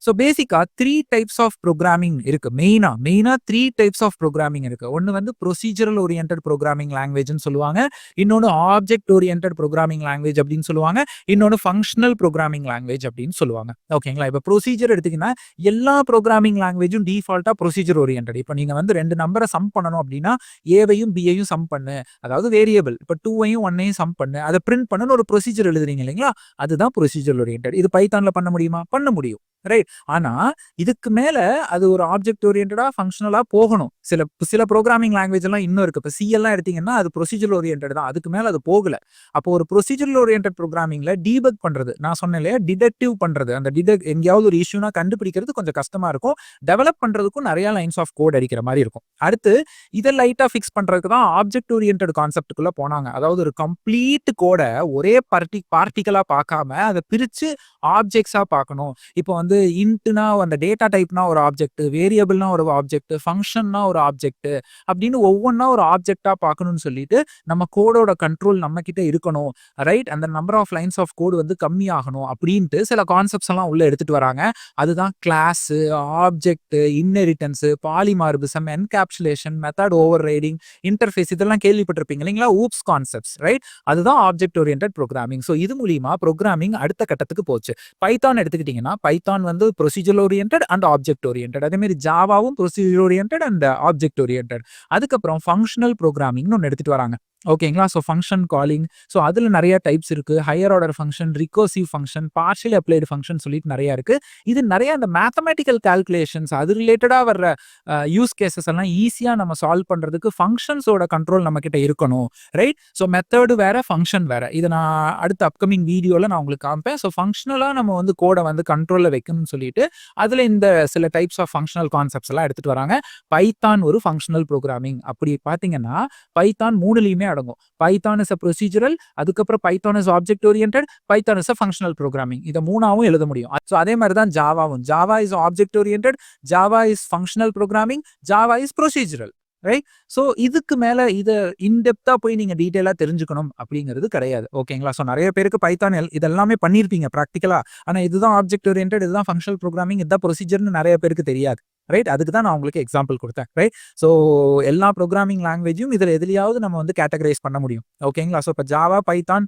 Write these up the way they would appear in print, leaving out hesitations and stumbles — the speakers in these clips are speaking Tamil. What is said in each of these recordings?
ஸோ பேசிக்கா 3 டைப்ஸ் ஆஃப் ப்ரோக்ராமிங் இருக்கு. மெயினா 3 டைப்ஸ் ஆஃப் ப்ரோக்ராமிங் இருக்கு. ஒன்னு வந்து ப்ரொசீஜரல் ஓரியன்டட் ப்ரோக்ராமிங் லாங்குவேஜ்னு சொல்லுவாங்க. இன்னொன்னு ஆப்ஜெக்ட் ஓரியன்டட் ப்ரோக்ராமிங் லாங்குவேஜ் அப்படின்னு சொல்லுவாங்க. இன்னொன்னு ஃபங்க்ஷனல் ப்ரோக்ராமிங் லாங்குவேஜ் அப்படின்னு சொல்லுவாங்க. ஓகேங்களா? இப்போ ப்ரொசீஜர் எடுத்தீங்கன்னா எல்லா ப்ரோக்ராமிங் லாங்குவேஜும் டிஃபால்ட்டா ப்ரொசீஜர் ஓரியன்டட். இப்போ நீங்க வந்து 2 நம்பரை சம் பண்ணணும் அப்படின்னா ஏவையும் பியையும் சம் பண்ணு, அதாவது வேரியபிள் இப்போ 2ஐயும் 1ஐயும் சம் பண்ணு, அதை பிரிண்ட் பண்ணு ஒரு ப்ரொசீஜர் எழுதுறீங்க இல்லைங்களா? அதுதான் ப்ரொசீஜர் ஓரியன்டட். இது பைத்தான்ல பண்ண முடியுமா? பண்ண முடியும். ரைட். ஆனா இதுக்கு மேல அது ஒரு ஆப்ஜெக்ட் ஓரியன்டா ஃபங்க்ஷனலா போகணும். சில ப்ரோக்ராமிங் லாங்குவேஜ் எல்லாம் இன்னும் இருக்கு. இப்போ சி எல்லாம் எடுத்தீங்கன்னா அது ப்ரொசீஜரல் ஓரியன்டட் தான். அதுக்கு மேல அது போகல. அப்போ ஒரு ப்ரொசீஜரல் ஓரியன்டட் ப்ரோக்ராமிங்ல டீபக் பண்றது, நான் சொன்னேன் இல்லையா, டிடெக்டிவ் பண்றது, அந்த எங்கேயாவது ஒரு இஷ்யூனா கண்டுபிடிக்கிறது கொஞ்சம் கஷ்டமா இருக்கும். டெவலப் பண்றதுக்கும் நிறைய லைன்ஸ் ஆஃப் கோட் அடிக்கிற மாதிரி இருக்கும். அடுத்து இதை லைட்டா ஃபிக்ஸ் பண்றதுக்கு தான் ஆப்ஜெக்ட் ஓரியன்டட் கான்செப்டுக்குள்ள போனாங்க. அதாவது ஒரு கம்ப்ளீட் கோட ஒரே பார்ட்டிகலா பார்க்காம அதை பிரிச்சு ஆப்ஜெக்ட்ஸா பார்க்கணும். இப்போ வந்து இன்ட்னா அந்த டேட்டா டைப்னா ஒரு ஆப்ஜெக்ட், வேரியபிள்னா ஒரு ஆப்ஜெக்ட், ஃபங்க்ஷன்னா ஒரு ஆப்ஜெக்ட் அப்படின்னு ஒவ்வொன்றா ஒரு ஆப்ஜெக்டா பார்க்கணும்னு சொல்லிட்டு நம்ம கோடோட கண்ட்ரோல் நம்ம கிட்ட இருக்கணும். ரைட். அந்த number of lines of code வந்து கம்மி ஆகணும் அப்படின்ட்டு சில கான்செப்ட்ஸ் எல்லாம் உள்ள எடுத்துட்டு வராங்க. அதுதான் class, object, inheritance, polymorphism, encapsulation, method overriding, interface, இதெல்லாம் கேள்விப்பட்டிருப்பீங்க இல்லைங்களா? Oops concepts. ரைட். அதுதான் ஆப்ஜெக்ட் ஓரியன்டட் ப்ரோக்ராமிங். ஸோ இது மூலியமா ப்ரோக்ராமிங் அடுத்த கட்டத்துக்கு போச்சு. பைத்தான் எடுத்துக்கிட்டீங்கன்னா பைத்தான் வந்து procedural oriented and object oriented. அதே மாதிரி ஜாவாவும் procedure oriented and object oriented. அதுக்கப்புறம் ஃபங்க்ஷனல் ப்ரோக்ராமிங்னு ஒன்று எடுத்துட்டு வராங்க. ஓகேங்களா? ஸோ ஃபங்க்ஷன் காலிங், ஸோ அதில் நிறைய டைப்ஸ் இருக்கு. Higher order function, recursive function, partially applied function சொல்லிட்டு நிறைய இருக்கு. இது நிறைய அந்த மேத்தமேட்டிக்கல் கால்குலேஷன்ஸ் அது ரிலேட்டடா வர்ற யூஸ் கேசஸ் எல்லாம் ஈஸியா நம்ம சால்வ் பண்றதுக்கு ஃபங்க்ஷன்ஸோட கண்ட்ரோல் நம்ம கிட்ட இருக்கணும். ரைட். ஸோ மெத்தடு வேற, ஃபங்க்ஷன் வேற. இதை நான் அடுத்த அப்கமிங் வீடியோல நான் உங்களுக்கு காமிப்பேன். ஸோ ஃபங்க்ஷனலா நம்ம வந்து கோடை வந்து கண்ட்ரோல்ல வைக்கணும்னு சொல்லிட்டு அதுல இந்த சில டைப்ஸ் ஆஃப் ஃபங்க்ஷனல் கான்செப்ட்ஸ் எல்லாம் எடுத்துட்டு வராங்க. பைத்தான் ஒரு ஃபங்க்ஷனல் ப்ரோக்ராமிங். அப்படி பாத்தீங்கன்னா பைத்தான் 3லயுமே அடங்கும். பைத்தான் இஸ் a procedural, அதுக்கப்புறம் Python is object oriented, Python is a functional programming. இத மூணாவும் எழுத முடியும். சோ அதே மாதிரி தான் ஜாவாவும். Java is object oriented, Java is functional programming, Java is procedural. Right. So இதுக்கு மேல இதை இன்டெப்தா போய் நீங்க டீட்டெயிலா தெரிஞ்சுக்கணும் அப்படிங்கிறது கிடையாது. ஓகேங்களா? ஸோ நிறைய பேருக்கு பைத்தான் இதெல்லாமே பண்ணியிருப்பீங்க ப்ராக்டிக்கலா. ஆனா இதுதான் ஆப்ஜெக்ட் ஓரியன்டட், இதுதான் ஃபங்க்ஷனல் ப்ரோக்ராமிங், இதுதான் ப்ரொசீஜர்னு நிறைய பேருக்கு தெரியாது. ரைட். அதுக்கு தான் நான் உங்களுக்கு எக்ஸாம்பிள் கொடுத்தேன். ரைட். ஸோ எல்லா ப்ரோக்ராமிங் லாங்குவேஜும் இதில் எதுலையாவது நம்ம வந்து கேட்டகரைஸ் பண்ண முடியும். ஓகேங்களா? ஸோ இப்போ ஜாவா, பைத்தான்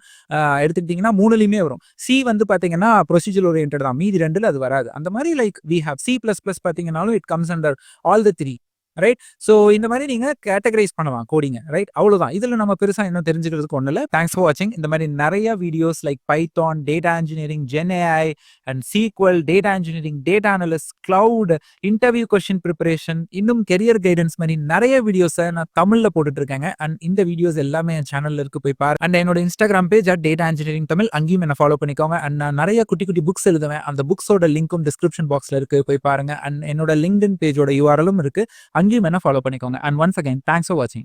எடுத்துக்கிட்டிங்கன்னா 3லயுமே வரும். சி வந்து பார்த்தீங்கன்னா ப்ரொசீஜர் ஓரியன்டட் தான். மீதி 2ல் அது வராது. அந்த மாதிரி லைக் வி ஹேவ் C++ பார்த்தீங்கன்னாலும் it comes under all the 3. Right. So இந்த மாதிரி நீங்க கேட்டகரைஸ் பண்ணலாம் கோடிங்க. ரைட். அவ்வளவுதான். இதுல நம்ம பெருசா இன்னும் தெரிஞ்சுக்கிறதுக்கு ஒண்ணு இல்லை. தேங்க்ஸ் ஃபார் வாட்சிங். இந்த மாதிரி நிறைய videos like Python, data engineering, gen AI and SQL, data engineering, data analyst, cloud, interview question preparation, இன்னும் கெரியர் கைடன்ஸ் மாதிரி நிறைய வீடியோஸை நான் தமிழ்ல போட்டுட்டு இருக்கேங்க. அண்ட் இந்த வீடியோஸ் எல்லாமே என் சேனல்ல இருக்கு, போய் பாரு. அண்ட் என்னோட Instagram page data engineering Tamil, அங்கேயும் என்ன ஃபாலோ பண்ணிக்கோங்க. அண்ட் நான் நிறைய குட்டி குட்டி புக்ஸ் எழுதுவேன். அந்த புக்ஸோட லிங்க்கும் டிஸ்கிரிப்ஷன் பாக்ஸ்ல இருக்கு, போய் பாருங்க. அண்ட் என்னோட லிங்க்டின் பேஜோட URL-ம் இருக்கு, அங்கேயும் என்ன ஃபாலோ பண்ணிக்கோங்க. And once again thanks for வாட்சிங்.